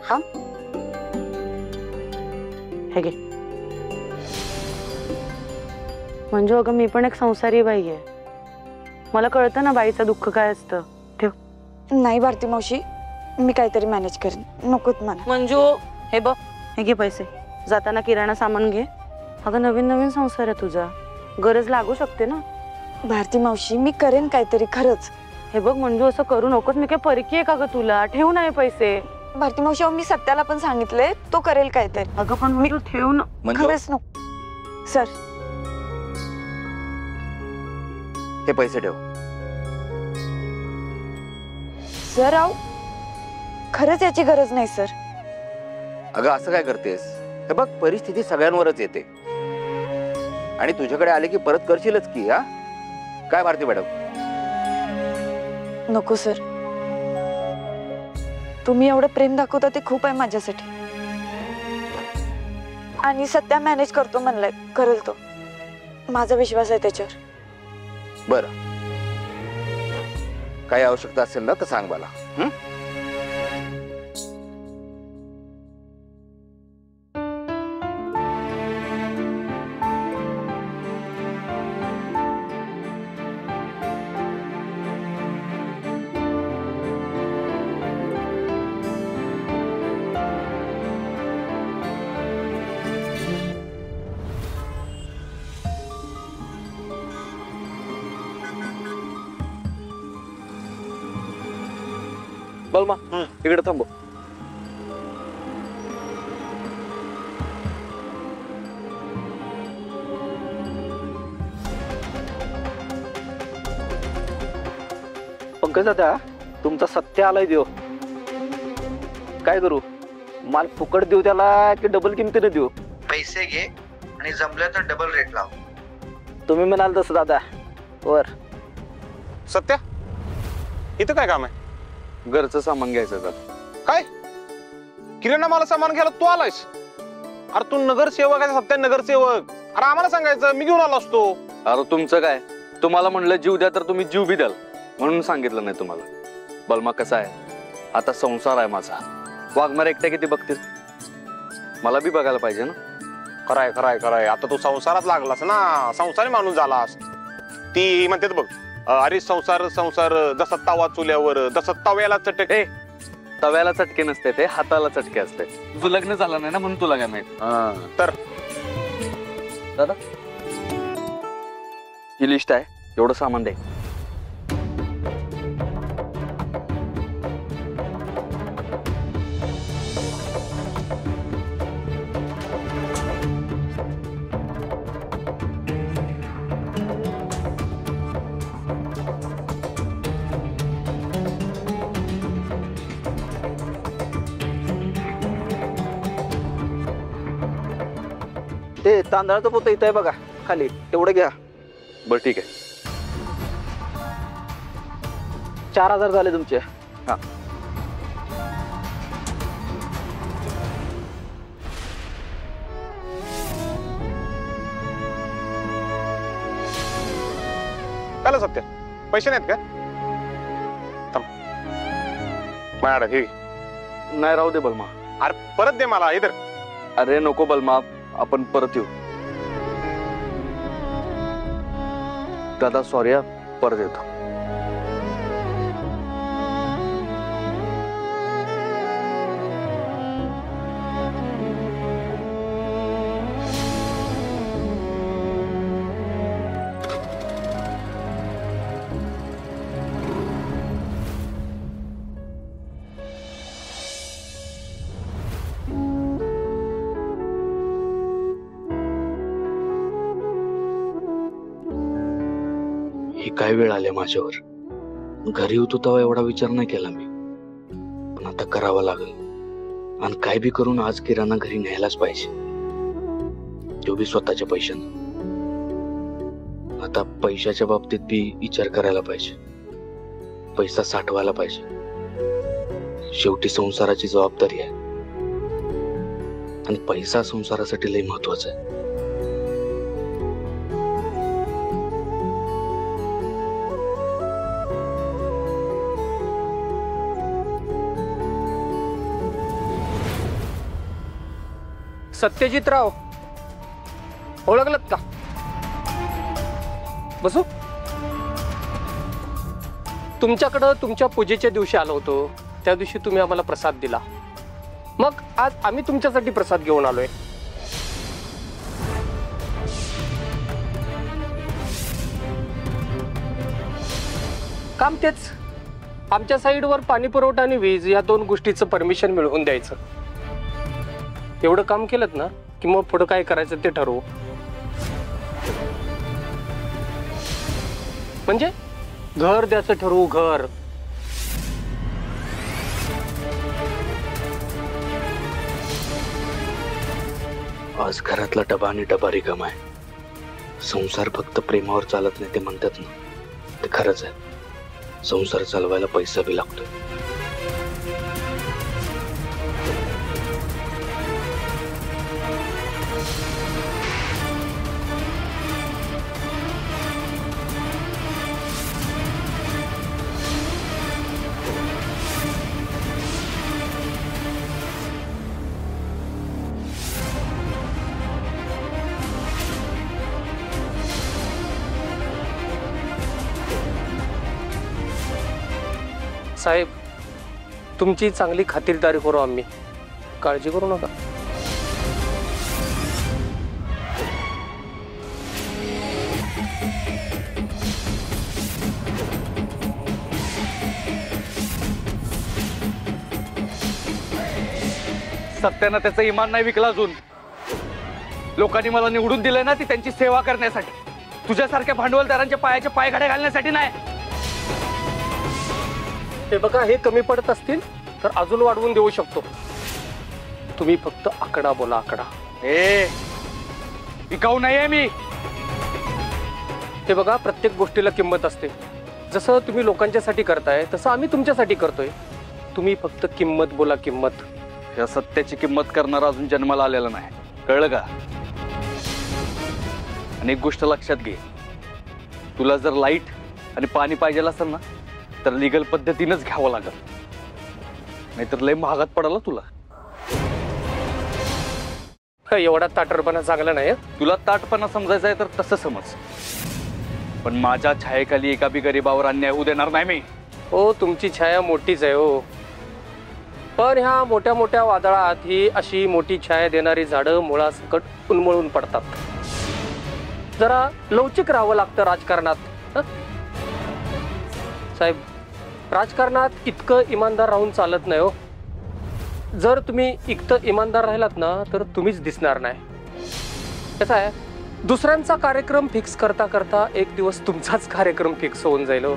हा हे घे. म्हणजे अगं मी पण एक संसारी बाई आहे, मला कळतं ना बाईचं दुःख काय असतं. ठेव. नाही भारती मावशी, मी काहीतरी मॅनेज करेन, नकोत मला. मंजू हे बघ, हे घे पैसे, जाताना किराणा सामान घे. अगं नवीन नवीन संसार आहे तुझा, गरज लागू शकते ना. भारती मावशी मी करेन काहीतरी खरंच. हे बघ मंजू असं करू नकोस, मी काय परकी आहे का ग तुला? ठेव ना हे पैसे. भारती मावशी मी सत्याला पण सांगितले, तो करेल काहीतरी. अगं पण मी ठेव ना. खरंच नको सर. हे पैसे ठेव. सर आव खरंच याची गरज नाही सर. अगं असं काय करतेस? हे बघ परिस्थिती सगळ्यांवरच येते आणि तुझ्याकडे आले की परत करशीलच की. हा काय भारती मॅडम? नको सर, तुम्ही एवढं प्रेम दाखवता ते खूप आहे माझ्यासाठी. आणि सत्या मॅनेज करतो म्हणलाय, करेल तो, माझा विश्वास आहे त्याच्यावर. बरं, काही आवश्यकता असेल ना तर सांग मला. बलमा इकडे थांबव. पंकज दादा, तुमचा सत्य आलाय देव. काय करू? माल फुकट देऊ त्याला की डबल किमतीने देऊ? पैसे घे आणि जमलं तर डबल रेट लाव. तुम्ही म्हणाल तसं दादा. वर सत्या, इथं काय काम आहे? घरचं सामान घ्यायचं का? काय किराणा मला सामान घ्यायला तू आलायस? अरे तू नगरसेवक आहे सत्या, नगरसेवक. अरे आम्हाला सांगायचं, मी घेऊन आलो असतो. अरे तुमचं काय, तुम्हाला म्हणलं जीव द्या तर तुम्ही जीव बी द्याल म्हणून सांगितलं नाही तुम्हाला. बलमा कसा आहे, आता संसार आहे माझा. वाघमारे एकट्या किती बघतील, मला बी बघायला पाहिजे ना. खराय खराय खराय, आता तू संसारात लागलास ना, संसारी माणूस झालास. ती म्हणते बघ, अरे संसार संसार जसा तवा चुल्यावर, जसा तव्याला चटके. तव्याला चटके नसते, ते हाताला चटके असते. तुझं लग्न झालं नाही ना म्हणून तुला काय माहित. तर दादा ही लिस्ट आहे, एवढं सामान दे. ते तांदळाचं पोतं इथं आहे बघा खाली, तेवढं घ्या. बरं ठीक आहे. 4000 झाले तुमचे. हा काय सत्य, पैसे नाहीत का? थांब, माझ्याकडे हे. नाही राहू दे बलमा. अरे परत दे मला इधर. अरे नको बलमा, आपण परत येऊ. दादा सॉरी, परत येतो. काय वेळ आले माझ्यावर. घरी होतो तेव्हा एवढा विचार नाही केला मी, पण आता करावा लागेल. आणि काय बी करून आज किराणा घरी न्यायलाच पाहिजे, तो बी स्वतःच्या पैशाने. आता पैशाच्या बाबतीत बी विचार करायला पाहिजे, पैसा साठवायला पाहिजे. शेवटी संसाराची जबाबदारी आहे आणि पैसा संसारासाठी लय महत्वाचा आहे. सत्यजितराव, ओळखलत का? बसू. तुमच्याकडं तुमच्या पूजेच्या दिवशी आलो होतो, त्या दिवशी तुम्ही आम्हाला प्रसाद दिला. मग आज आम्ही तुमच्यासाठी प्रसाद घेऊन आलोय. काम तेच, आमच्या साईडवर पाणी पुरवठा आणि वीज या 2 गोष्टीचं परमिशन मिळवून द्यायचं. एवढं काम केलं ना की मग पुढं काय करायचं ते ठरवू. म्हणजे घर द्यायचं ठरवू. घर आज घरातला डबा आणि डबा रिकामा आहे. संसार फक्त प्रेमावर चालत नाही ते म्हणतात ना, ते खरंच आहे. संसार चालवायला पैसा बी लागतो. साहेब, तुमची चांगली खातिरदारी करू आम्ही, काळजी करू नका. सत्यानं त्याचं इमान नाही विकला अजून. लोकांनी मला निवडून दिलंय ना ती त्यांची सेवा करण्यासाठी, तुझ्यासारख्या भांडवलदारांच्या पायाचे पायघड्या घालण्यासाठी नाही. हे बघा, हे कमी पडत असतील तर अजून वाढवून देऊ शकतो. तुम्ही फक्त आकडा बोला, आकडा. विकाऊ नाहीये मी. हे बघा, प्रत्येक गोष्टीला किंमत असते. जसं तुम्ही लोकांच्यासाठी करताय तसं आम्ही तुमच्यासाठी करतोय. तुम्ही फक्त किंमत बोला, किंमत. या सत्याची किंमत करणारा अजून जन्माला आलेला नाही, कळलं का? आणि एक गोष्ट लक्षात घे, तुला जर लाईट आणि पाणी पाहिजे असेल ना तर लिगल पद्धतीनंच घ्यावं लागेल, नाहीतर लय महागात पडाला तुला. एवढा ताटरपणा चांगला नाही. तुला ताटपणा समजायचा आहे तर तसं समज, पण माझ्या छायेखाली एका बी गरीबावर अन्याय होऊ देणार नाही मी. हो, तुमची छाया मोठीच आहे हो, पण ह्या मोठ्या मोठ्या वादळात ही अशी मोठी छाया देणारी झाडं मुळासकट उन्मळून पडतात. जरा लवचिक राहावं लागतं राजकारणात. साहेब, राजकारणात इतकं इमानदार राहून चालत नाही हो. जर तुम्ही इतकं इमानदार राहिलात ना तर तुम्हीच दिसणार नाही. कसं आहे, दुसऱ्यांचा कार्यक्रम फिक्स करता करता एक दिवस तुमचाच कार्यक्रम फिक्स होऊन जाईल हो.